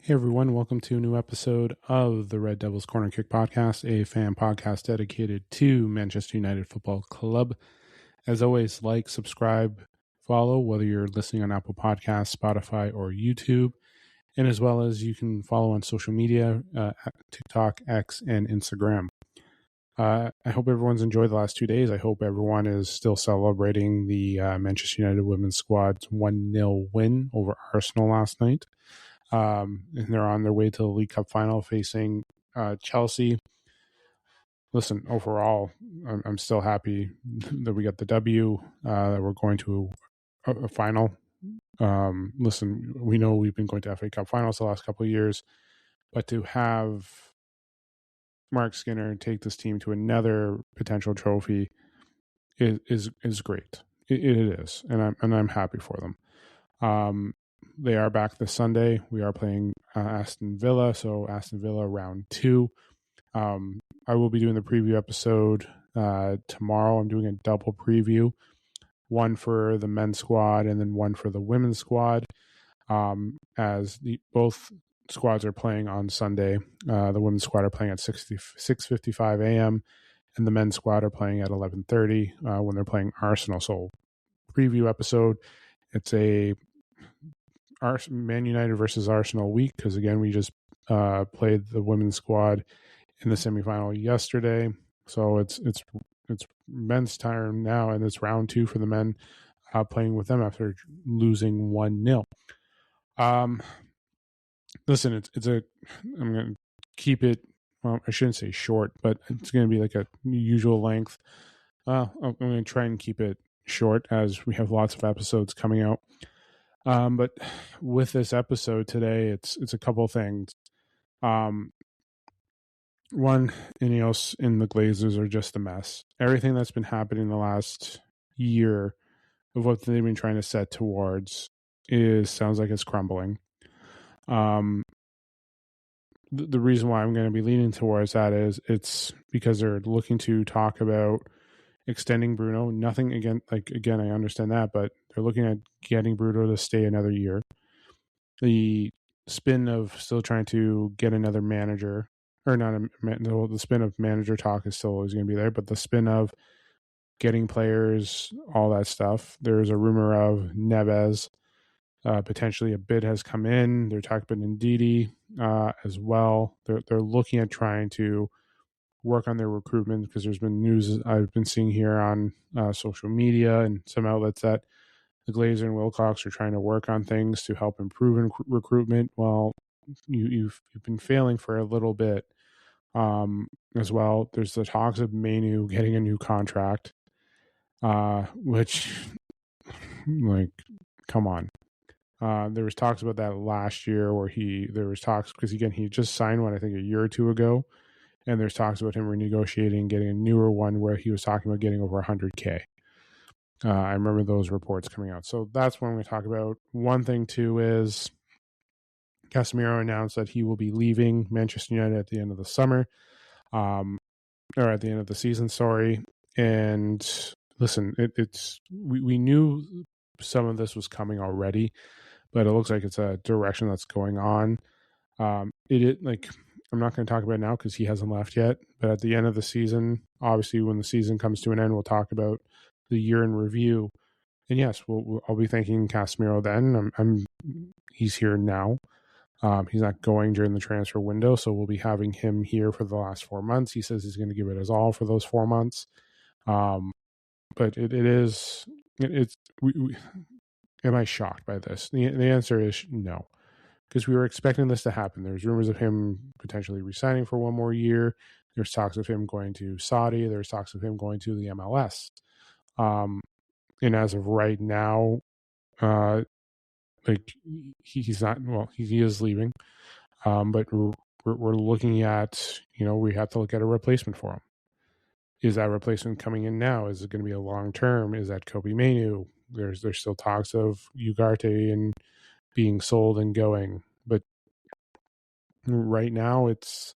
Hey everyone, welcome to a new episode of the Red Devils Corner Kick Podcast, a fan podcast dedicated to Manchester United Football Club. As always, like, subscribe, follow, whether you're listening on Apple Podcasts, Spotify, or YouTube. And as well as you can follow on social media, TikTok, X, and Instagram. I hope everyone's enjoyed the last 2 days. I hope everyone is still celebrating the Manchester United women's squad's 1-0 win over Arsenal last night. And they're on their way to the League Cup final facing Chelsea. Listen, overall, I'm still happy that we got the W, that we're going to a final. Listen, we know we've been going to FA Cup finals the last couple of years, but to have Mark Skinner take this team to another potential trophy is great. It is, and I'm happy for them. They are back this Sunday. We are playing Aston Villa, so Aston Villa round 2. I will be doing the preview episode tomorrow. I'm doing a double preview, one for the men's squad and then one for the women's squad, as both squads are playing on Sunday. The women's squad are playing at 6:55 a.m., and the men's squad are playing at 11:30 when they're playing Arsenal. So preview episode, it's a Man United versus Arsenal week, because again we just played the women's squad in the semifinal yesterday, so it's men's time now, and it's round 2 for the men, playing with them after losing 1-0. Listen, I'm going to keep it, well, I shouldn't say short, but it's going to be like a usual length. I'm going to try and keep it short as we have lots of episodes coming out. But with this episode today, it's a couple of things. One, Ineos and the Glazers are just a mess. Everything that's been happening the last year of what they've been trying to set towards sounds like it's crumbling. The reason why I'm going to be leaning towards that is it's because they're looking to talk about extending Bruno. Nothing again, I understand that, but they're looking at getting Bruno to stay another year. The spin of still trying to get another manager, or not, the spin of manager talk is still always going to be there, but the spin of getting players, all that stuff. There's a rumor of Neves, potentially a bid has come in. They're talking about Ndidi as well. They're looking at trying to work on their recruitment, because there's been news I've been seeing here on social media and some outlets that the Glazer and Wilcox are trying to work on things to help improve recruitment. Well, you've been failing for a little bit as well. There's the talks of Mainu getting a new contract, which, like, come on. There was talks about that last year where there was talks, because again, he just signed one, I think, a year or two ago. And there's talks about him renegotiating, getting a newer one where he was talking about getting over 100K. I remember those reports coming out. So that's what I'm going to talk about. One thing, too, is Casemiro announced that he will be leaving Manchester United at the end of the summer, or at the end of the season, sorry. And listen, we knew some of this was coming already, but it looks like it's a direction that's going on. I'm not going to talk about it now because he hasn't left yet, but at the end of the season, obviously when the season comes to an end, we'll talk about the year in review. And yes, I'll be thanking Casemiro then. He's here now. He's not going during the transfer window, so we'll be having him here for the last 4 months. He says he's going to give it his all for those 4 months. But am I shocked by this? The answer is no, because we were expecting this to happen. There's rumors of him potentially resigning for one more year. There's talks of him going to Saudi. There's talks of him going to the MLS. And as of right now, he's not. Well, he is leaving. But we're looking at, we have to look at a replacement for him. Is that replacement coming in now? Is it going to be a long term? Is that Kobbie Mainu? There's still talks of Ugarte and being sold and going, but right now it's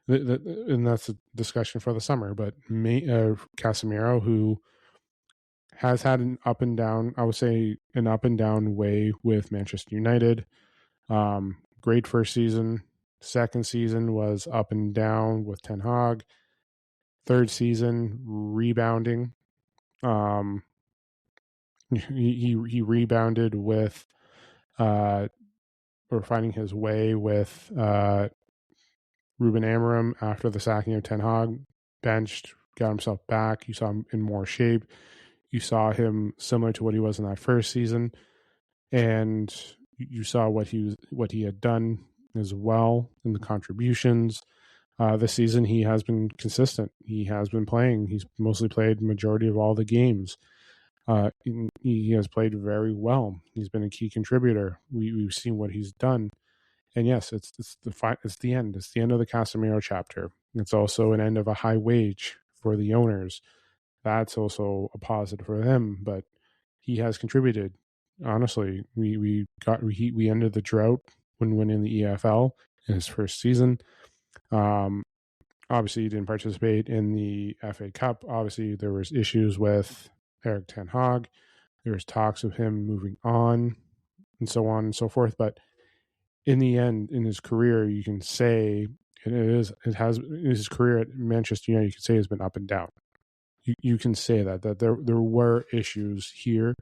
and that's a discussion for the summer. But Casemiro, who has had an up and down, I would say an up and down way with Manchester United, great first season. Second season was up and down with Ten Hag. Third season, rebounding. He rebounded with or finding his way with Ruben Amorim after the sacking of Ten Hag. Benched, got himself back. You saw him in more shape. You saw him similar to what he was in that first season, and you saw what he had done as well in the contributions. This season, he has been consistent. He has been playing. He's mostly played majority of all the games. He has played very well. He's been a key contributor. We've seen what he's done, and yes, it's the end. It's the end of the Casemiro chapter. It's also an end of a high wage for the owners. That's also a positive for them. But he has contributed. Honestly, we ended the drought when winning the EFL in his first season. Obviously, he didn't participate in the FA Cup. Obviously, there was issues with Erik ten Hag. There was talks of him moving on, and so on and so forth. But in the end, in his career, you can say his career at Manchester United, you can say has been up and down. You can say that there were issues here.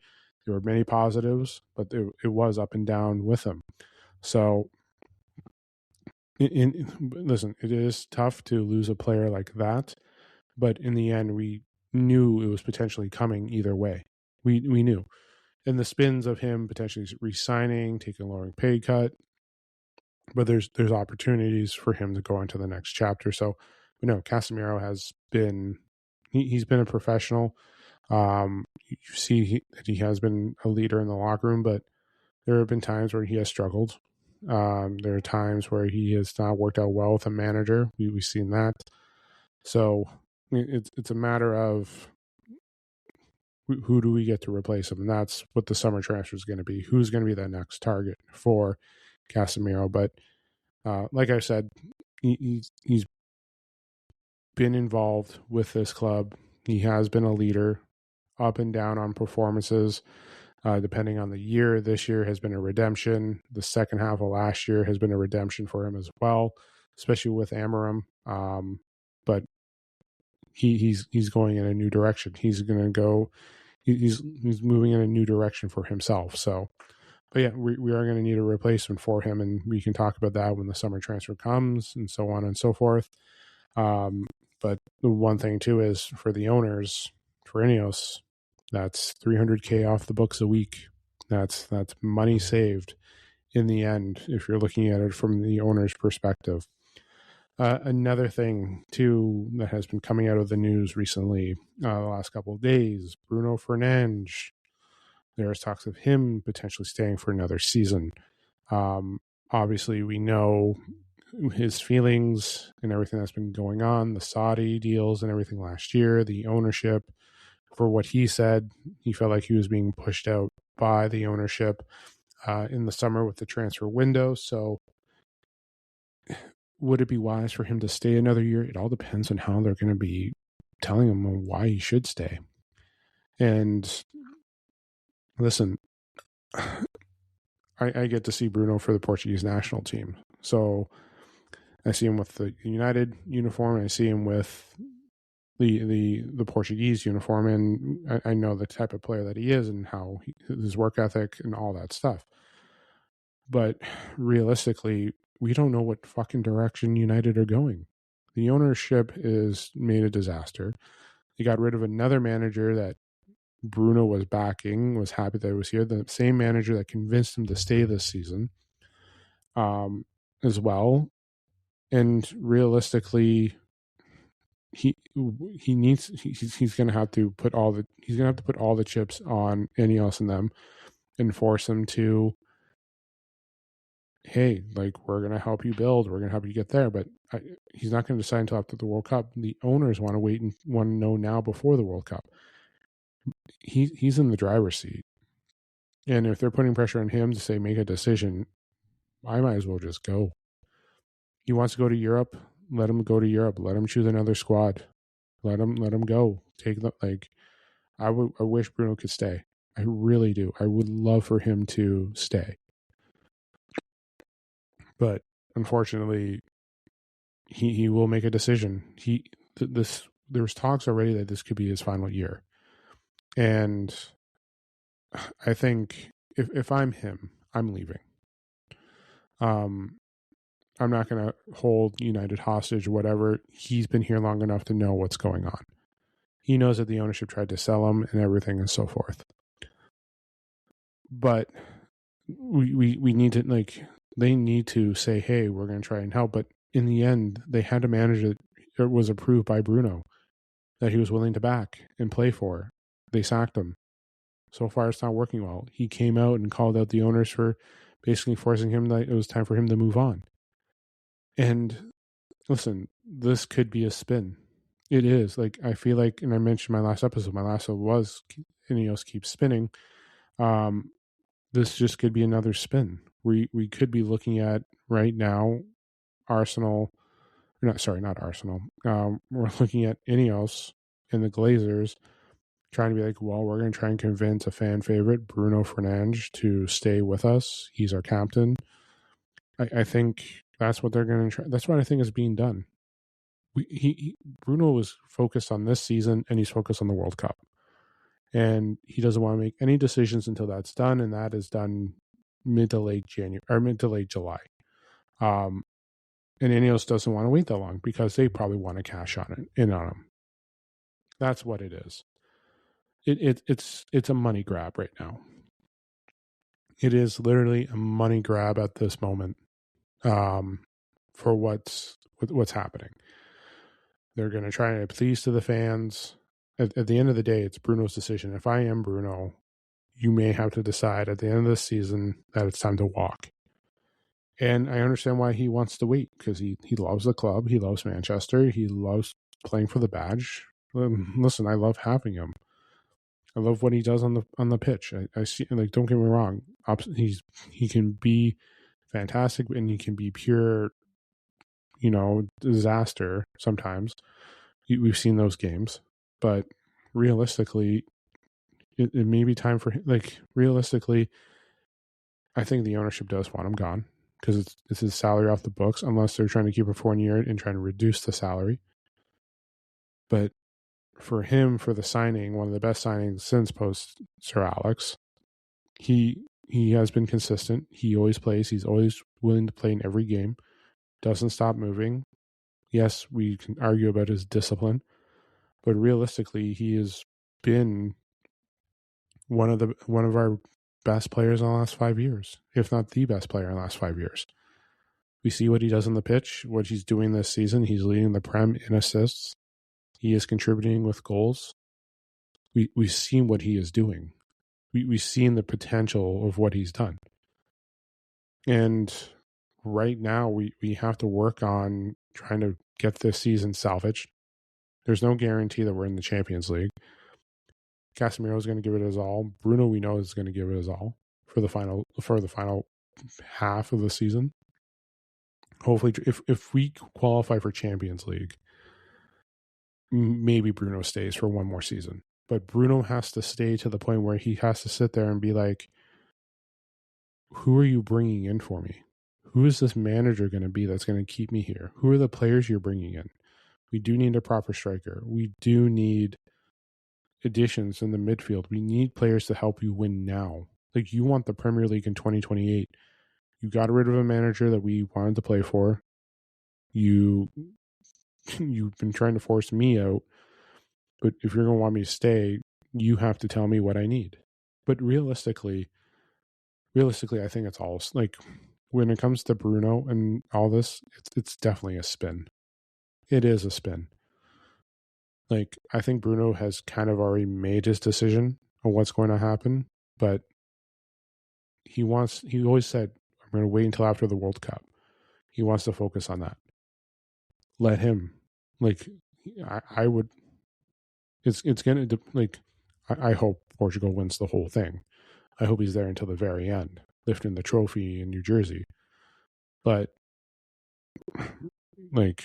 There were many positives, but it was up and down with him. So, listen, it is tough to lose a player like that, but in the end, we knew it was potentially coming either way. We knew. And the spins of him potentially re-signing, taking a lowering pay cut, but there's opportunities for him to go on to the next chapter. So, Casemiro has been he's been a professional. You see that he has been a leader in the locker room, but there have been times where he has struggled. There are times where he has not worked out well with a manager. We've seen that. So it's a matter of who do we get to replace him, and that's what the summer transfer is going to be. Who's going to be that next target for Casemiro? But like I said, he's been involved with this club. He has been a leader, up and down on performances, depending on the year. This year has been a redemption. The second half of last year has been a redemption for him as well, especially with Amorim. But he's going in a new direction. He's going to go. He's moving in a new direction for himself. So, but yeah, we are going to need a replacement for him, and we can talk about that when the summer transfer comes, and so on and so forth. But the one thing too is for the owners, for Ineos, that's $300K off the books a week. That's money saved in the end if you're looking at it from the owner's perspective. Another thing too that has been coming out of the news recently, the last couple of days, Bruno Fernandes. There's talks of him potentially staying for another season. Obviously, we know his feelings and everything that's been going on, the Saudi deals and everything last year, the ownership. For what he said, he felt like he was being pushed out by the ownership in the summer with the transfer window. So would it be wise for him to stay another year? It all depends on how they're going to be telling him why he should stay. And listen, I get to see Bruno for the Portuguese national team. So I see him with the United uniform, and I see him with the Portuguese uniform, and I know the type of player that he is and how his work ethic and all that stuff. But realistically, we don't know what fucking direction United are going. The ownership is made a disaster. They got rid of another manager that Bruno was backing, was happy that he was here. The same manager that convinced him to stay this season as well. And realistically, he's going to have to put all the chips on Ineos and them and force them to, hey, like, we're going to help you build, we're going to help you get there. But he's not going to decide until after the World Cup. The owners want to wait and want to know now before the World Cup. He's in the driver's seat. And if they're putting pressure on him to say, make a decision, I might as well just go. He wants to go to Europe. Let him go to Europe. Let him choose another squad. Let him go. I wish Bruno could stay. I really do. I would love for him to stay. But unfortunately, he will make a decision. There was talks already that this could be his final year, and I think if I'm him, I'm leaving. I'm not going to hold United hostage or whatever. He's been here long enough to know what's going on. He knows that the ownership tried to sell him and everything and so forth. But we need to, like, they need to say, hey, we're going to try and help. But in the end, they had a manager that was approved by Bruno that he was willing to back and play for. They sacked him. So far, it's not working well. He came out and called out the owners for basically forcing him that it was time for him to move on. And listen, this could be a spin. It is. Like, I feel like, and I mentioned my last episode was Ineos keeps spinning. This just could be another spin. We could be looking at right now Arsenal, not Arsenal. We're looking at Ineos and the Glazers trying to be like, well, we're going to try and convince a fan favorite, Bruno Fernandes, to stay with us. He's our captain. I think that's what they're going to try. That's what I think is being done. Bruno was focused on this season, and he's focused on the World Cup. And he doesn't want to make any decisions until that's done, and that is done mid to late July. And Ineos doesn't want to wait that long because they probably want to cash on him. That's what it is. It's a money grab right now. It is literally a money grab at this moment, for what's happening. They're going to try and please to the fans. At the end of the day, it's Bruno's decision. If I am Bruno, you may have to decide at the end of the season that it's time to walk. And I understand why he wants to wait, because he loves the club. He loves Manchester. He loves playing for the badge. Listen, I love having him. I love what he does on the pitch. I see, like, don't get me wrong. He can be fantastic, and he can be pure, disaster sometimes. We've seen those games, but realistically, it may be time for him. Like, realistically, I think the ownership does want him gone because it's his salary off the books, unless they're trying to keep him for 1 year and trying to reduce the salary. But for him, for the signing, one of the best signings since post Sir Alex, he has been consistent. He always plays. He's always willing to play in every game. Doesn't stop moving. Yes, we can argue about his discipline, but realistically, he has been one of our best players in the last 5 years, if not the best player in the last 5 years. We see what he does on the pitch, what he's doing this season. He's leading the Prem in assists. He is contributing with goals. We've seen what he is doing. We've seen the potential of what he's done. And right now, we have to work on trying to get this season salvaged. There's no guarantee that we're in the Champions League. Casemiro is going to give it his all. Bruno, we know, is going to give it his all for the final half of the season. Hopefully, if we qualify for Champions League, maybe Bruno stays for one more season. But Bruno has to stay to the point where he has to sit there and be like, who are you bringing in for me? Who is this manager going to be that's going to keep me here? Who are the players you're bringing in? We do need a proper striker. We do need additions in the midfield. We need players to help you win now. Like, you want the Premier League in 2028. You got rid of a manager that we wanted to play for. You've been trying to force me out. But if you're going to want me to stay, you have to tell me what I need. But realistically, I think it's all, like, when it comes to Bruno and all this, it's definitely a spin. It is a spin. Like, I think Bruno has kind of already made his decision on what's going to happen, but he always said, I'm going to wait until after the World Cup. He wants to focus on that. Let him. Like, I would, it's going to, like, I hope Portugal wins the whole thing. I hope he's there until the very end, lifting the trophy in New Jersey. But, like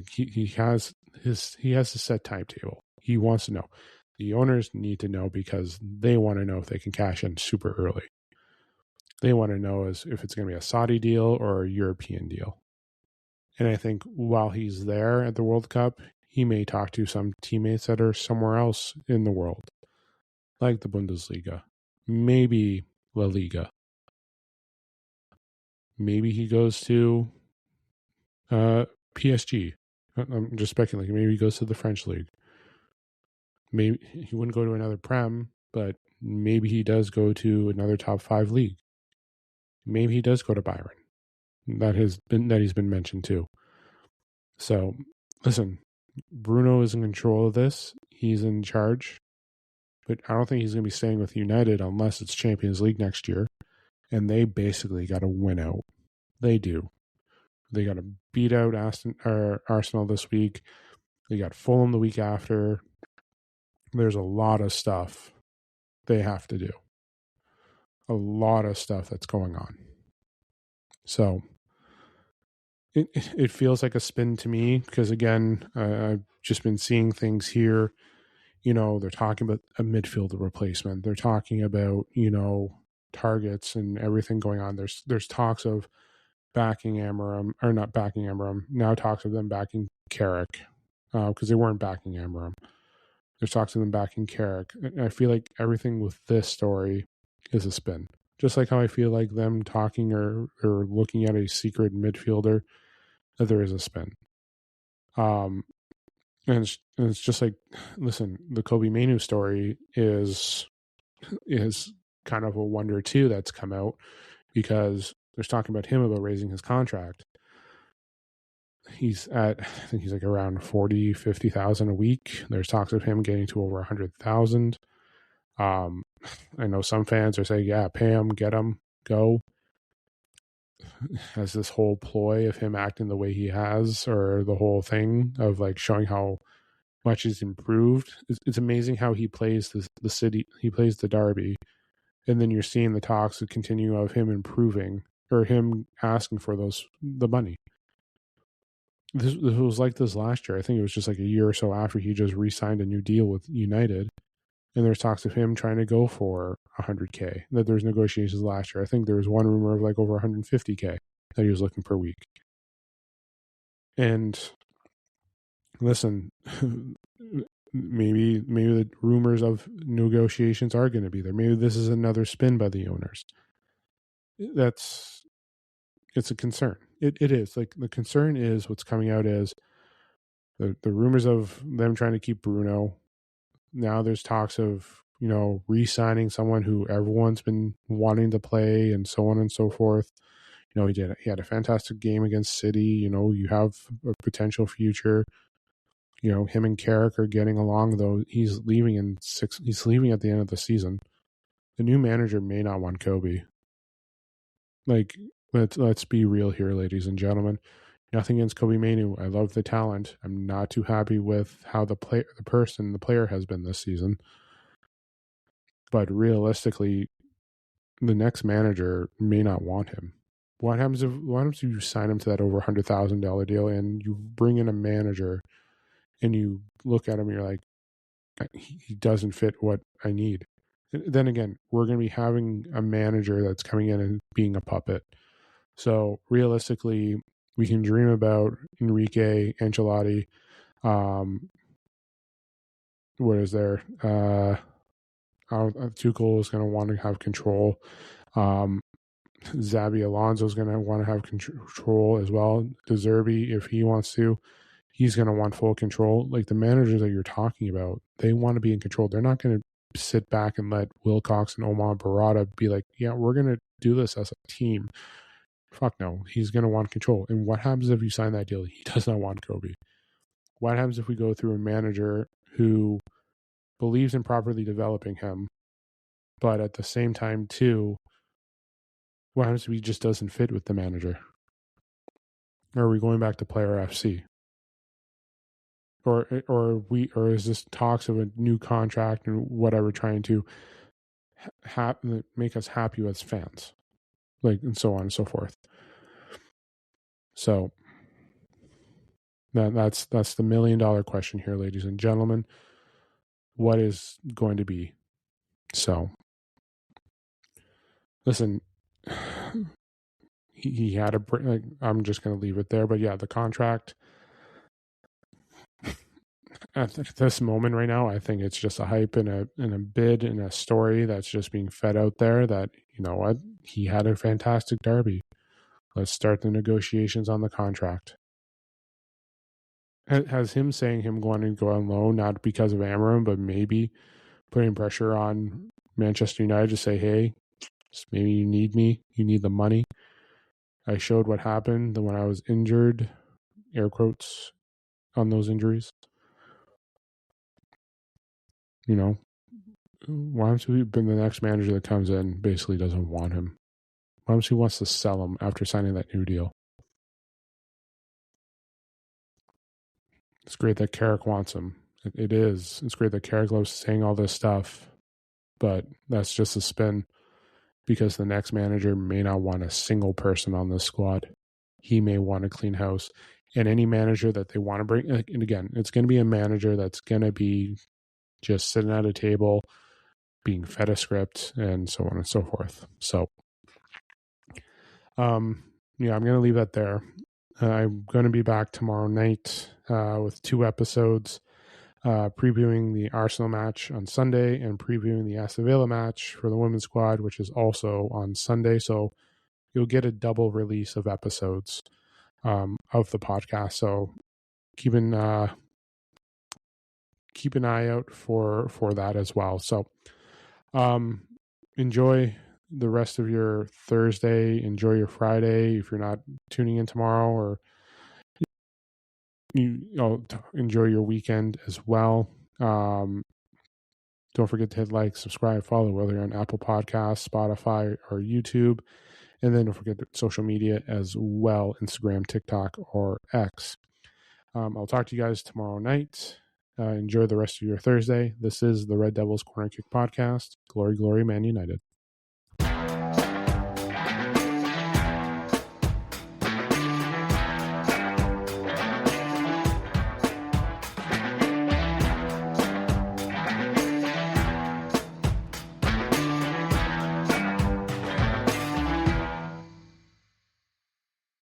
he has a set timetable. He wants to know. The owners need to know because they want to know if they can cash in super early. they want to know is if it's going to be a Saudi deal or a European deal. And I think while he's there at the World Cup, he may talk to some teammates that are somewhere else in the world, like the Bundesliga, maybe La Liga. Maybe he goes to PSG. I'm just speculating. Maybe he goes to the French league. Maybe he wouldn't go to another Prem, but maybe he does go to another top 5 league. Maybe he does go to Bayern. That he's been mentioned too. So, listen, Bruno is in control of this. He's in charge. But I don't think he's going to be staying with United unless it's Champions League next year. And they basically got to win out. They do. They got to beat out Arsenal this week. They got Fulham the week after. There's a lot of stuff they have to do. A lot of stuff that's going on. So it feels like a spin to me because, again, I've just been seeing things here. They're talking about a midfielder replacement. They're talking about, targets and everything going on. There's talks of backing Amarim, or not backing Amarim. Now talks of them backing Carrick because they weren't backing Amarim. There's talks of them backing Carrick. I feel like everything with this story is a spin. Just like how I feel like them talking or looking at a secret midfielder, that there is a spin. And it's just like, listen, the Kobbie Mainoo story is kind of a wonder too that's come out because there's talking about him about raising his contract. I think he's like around 40,000-50,000 a week. There's talks of him getting to over 100,000. I know some fans are saying, yeah, pay him, get him, go. Has this whole ploy of him acting the way he has, or the whole thing of like showing how much he's improved. It's amazing how he plays the city. He plays the derby, and then you're seeing the talks that continue of him improving or him asking for the money. This was like this last year. I think it was just like a year or so after he just re-signed a new deal with United, and there's talks of him trying to go for 100K. That there's negotiations last year. I think there was one rumor of like over 150K that he was looking per week. And listen, maybe the rumors of negotiations are going to be there. Maybe this is another spin by the owners. It's a concern. It is. Like, the concern is what's coming out is the rumors of them trying to keep Bruno. Now there's talks of, re-signing someone who everyone's been wanting to play and so on and so forth. He had a fantastic game against City. You have a potential future. Him and Carrick are getting along, though he's leaving at the end of the season. The new manager may not want Kobbie. Like, let's be real here, ladies and gentlemen. Nothing against Kobbie Mainoo. I love the talent. I'm not too happy with how the player has been this season. But realistically, the next manager may not want him. What happens if you sign him to that over $100,000 deal and you bring in a manager and you look at him and you're like, he doesn't fit what I need? Then again, we're going to be having a manager that's coming in and being a puppet. So realistically, we can dream about Enrique, Ancelotti. What is there? Tuchel is going to want to have control. Xabi Alonso is going to want to have control as well. De Zerbi, if he wants to, he's going to want full control. Like, the managers that you're talking about, they want to be in control. They're not going to sit back and let Wilcox and Omar Barada be like, yeah, we're going to do this as a team. Fuck no. He's going to want control. And what happens if you sign that deal? He does not want Kobbie. What happens if we go through a manager who believes in properly developing him, but at the same time, too, what happens if he just doesn't fit with the manager? Or are we going back to player FC? Or is this talks of a new contract and whatever, trying to make us happy as fans, like, and so on and so forth. So that's the $1 million question here, ladies and gentlemen. What is going to be? So, listen, he had a. Like, I'm just going to leave it there. But yeah, the contract at this moment right now, I think it's just a hype and a bid and a story that's just being fed out there. That, you know what, he had a fantastic derby. Let's start the negotiations on the contract. Has him saying him wanting to go on loan, not because of Amarim, but maybe putting pressure on Manchester United to say, hey, maybe you need me, you need the money. I showed what happened when I was injured, air quotes on those injuries. You know, why don't we bring the next manager that comes in basically doesn't want him? Why don't he wants to sell him after signing that new deal? It's great that Carrick wants him. It is. It's great that Carrick loves saying all this stuff, but that's just a spin because the next manager may not want a single person on this squad. He may want a clean house. And any manager that they want to bring, and again, it's going to be a manager that's going to be just sitting at a table, being fed a script, and so on and so forth. So, yeah, I'm going to leave that there. I'm going to be back tomorrow night with 2 episodes, previewing the Arsenal match on Sunday and previewing the Aston Villa match for the women's squad, which is also on Sunday. So you'll get a double release of episodes of the podcast. So keep an eye out for that as well. So enjoy the rest of your Thursday. Enjoy your Friday if you're not tuning in tomorrow, or enjoy your weekend as well. Don't forget to hit like, subscribe, follow, whether you're on Apple Podcasts, Spotify, or YouTube. And then don't forget social media as well, Instagram, TikTok, or X. I'll talk to you guys tomorrow night. Enjoy the rest of your Thursday. This is the Red Devils Corner Kick Podcast. Glory, glory, Man United.